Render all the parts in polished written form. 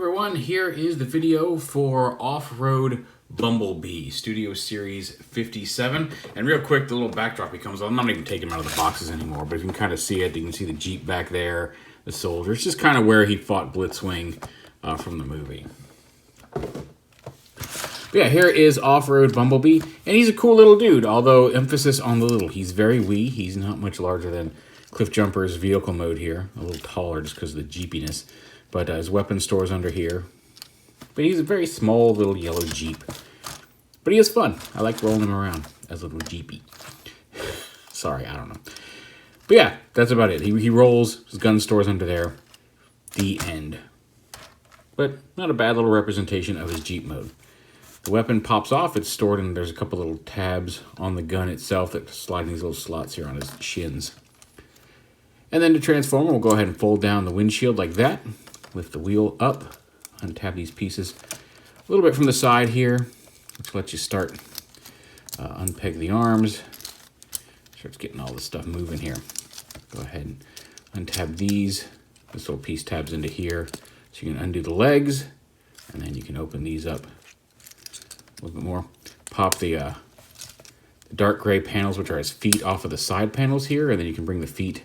everyone, here is the video for Off-Road Bumblebee Studio Series 57. And real quick, the little backdrop he comes on. I'm not even taking him out of the boxes anymore, but you can kind of see it. You can see the Jeep back there, the soldier. It's just kind of where he fought Blitzwing from the movie. But yeah, here is Off-Road Bumblebee, and he's a cool little dude, although emphasis on the little. He's very wee. He's not much larger than Cliff Jumper's vehicle mode here. A little taller just because of the Jeepiness. But his weapon store's under here. But he's a very small little yellow Jeep. But he is fun. I like rolling him around as a little Jeepy. Sorry, I don't know. But yeah, that's about it. He rolls, his gun store's under there. The end. But not a bad little representation of his Jeep mode. The weapon pops off, it's stored in, there's a couple little tabs on the gun itself that slide in these little slots here on his shins. And then to transform, we'll go ahead and fold down the windshield like that. Lift the wheel up, untab these pieces a little bit from the side here, which lets you start unpeg the arms. Starts getting all this stuff moving here. Go ahead and untab these. This little piece tabs into here, so you can undo the legs, and then you can open these up a little bit more. Pop the dark gray panels, which are his feet, off of the side panels here, and then you can bring the feet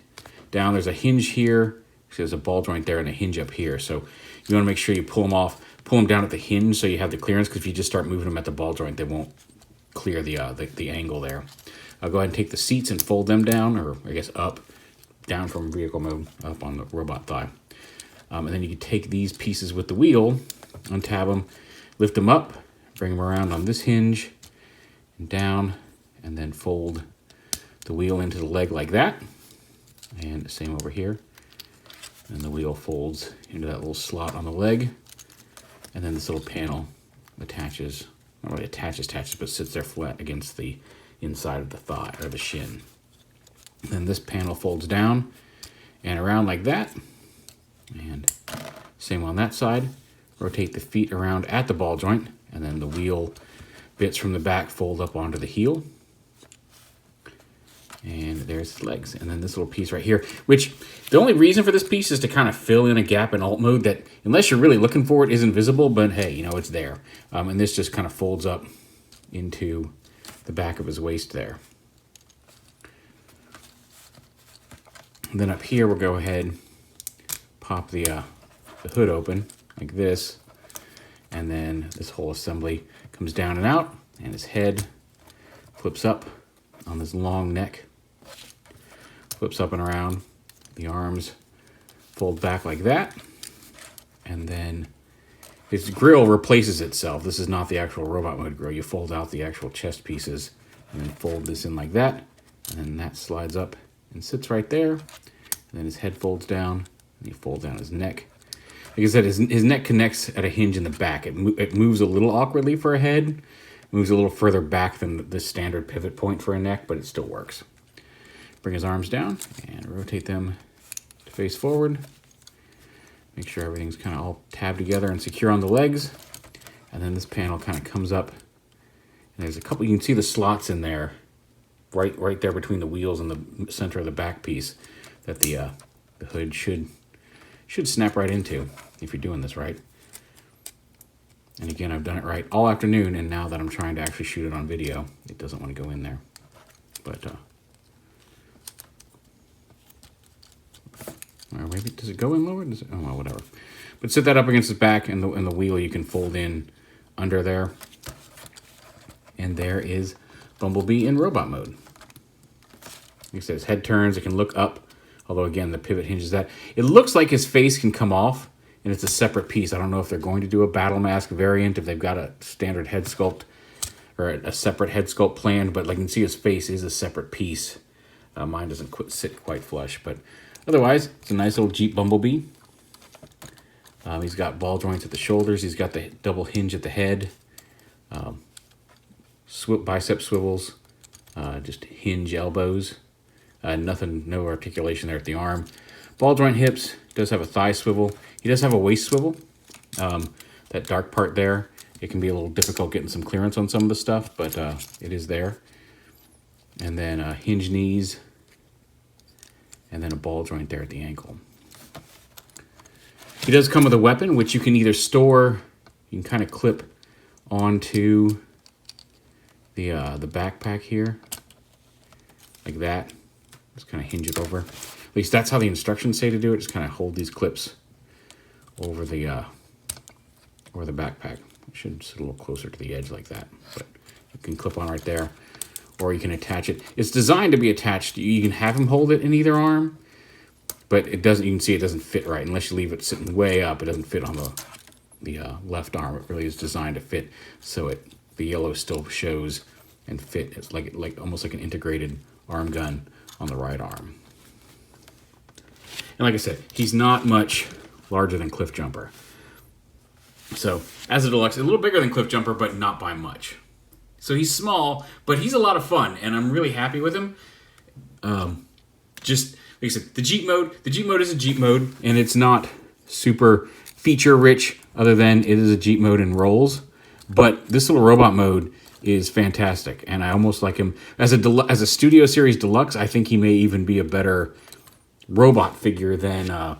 down. There's a hinge here. There's a ball joint there and a hinge up here. So you want to make sure you pull them off, pull them down at the hinge so you have the clearance, because if you just start moving them at the ball joint, they won't clear the angle there. I'll go ahead and take the seats and fold them down, or I guess up, down from vehicle mode, up on the robot thigh. And then you can take these pieces with the wheel, untab them, lift them up, bring them around on this hinge, and down, and then fold the wheel into the leg like that. And the same over here. And the wheel folds into that little slot on the leg. And then this little panel attaches, not really attaches, but sits there flat against the inside of the thigh, or the shin. And then this panel folds down and around like that. And same on that side. Rotate the feet around at the ball joint. And then the wheel bits from the back fold up onto the heel. And there's his legs. And then this little piece right here, which the only reason for this piece is to kind of fill in a gap in alt mode that, unless you're really looking for it, is invisible, but hey, you know, it's there. And this just kind of folds up into the back of his waist there. And then up here, we'll go ahead, pop the hood open like this. And then this whole assembly comes down and out, and his head flips up on this long neck. Flips up and around. The arms fold back like that. And then his grill replaces itself. This is not the actual robot mode grill. You fold out the actual chest pieces and then fold this in like that. And then that slides up and sits right there. And then his head folds down. And you fold down his neck. Like I said, his neck connects at a hinge in the back. It moves a little awkwardly for a head. It moves a little further back than the standard pivot point for a neck, but it still works. Bring his arms down and rotate them to face forward. Make sure everything's kind of all tabbed together and secure on the legs. And then this panel kind of comes up. And there's a couple, you can see the slots in there, right there between the wheels and the center of the back piece, that the hood should snap right into if you're doing this right. And again, I've done it right all afternoon, and now that I'm trying to actually shoot it on video, it doesn't want to go in there. But, or maybe, does it go in lower? Does it, oh, well, whatever. But set that up against his back, and the wheel you can fold in under there. And there is Bumblebee in robot mode. Like I said, his head turns, it can look up, although again, the pivot hinges that. It looks like his face can come off, and it's a separate piece. I don't know if they're going to do a battle mask variant, if they've got a standard head sculpt, or a separate head sculpt planned, but like you can see his face is a separate piece. Mine doesn't sit quite flush, but otherwise, it's a nice little Jeep Bumblebee. He's got ball joints at the shoulders. He's got the double hinge at the head. Bicep swivels. Just hinge elbows. No articulation there at the arm. Ball joint hips. Does have a thigh swivel. He does have a waist swivel. That dark part there, it can be a little difficult getting some clearance on some of the stuff, but it is there. And then hinge knees. And then a ball joint there at the ankle. He does come with a weapon, which you can either store, you can kind of clip onto the backpack here, like that. Just kind of hinge it over. At least that's how the instructions say to do it. Just kind of hold these clips over the backpack. It should sit a little closer to the edge like that. But you can clip on right there, or you can attach it. It's designed to be attached. You can have him hold it in either arm, but it doesn't. You can see it doesn't fit right unless you leave it sitting way up. It doesn't fit on the left arm. It really is designed to fit so the yellow still shows and fit. It's like almost like an integrated arm gun on the right arm. And like I said, he's not much larger than Cliff Jumper. So as a deluxe, a little bigger than Cliff Jumper, but not by much. So he's small, but he's a lot of fun, and I'm really happy with him. Just like I said, the Jeep mode is a Jeep mode, and it's not super feature rich other than it is a Jeep mode and rolls. But this little robot mode is fantastic, and I almost like him as a Studio Series Deluxe. I think he may even be a better robot figure than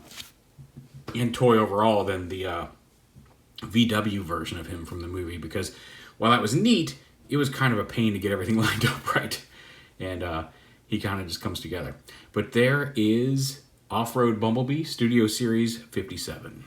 in toy overall than the VW version of him from the movie, because while that was neat, it was kind of a pain to get everything lined up right, and he kind of just comes together. But there is Off-Road Bumblebee Studio Series 57.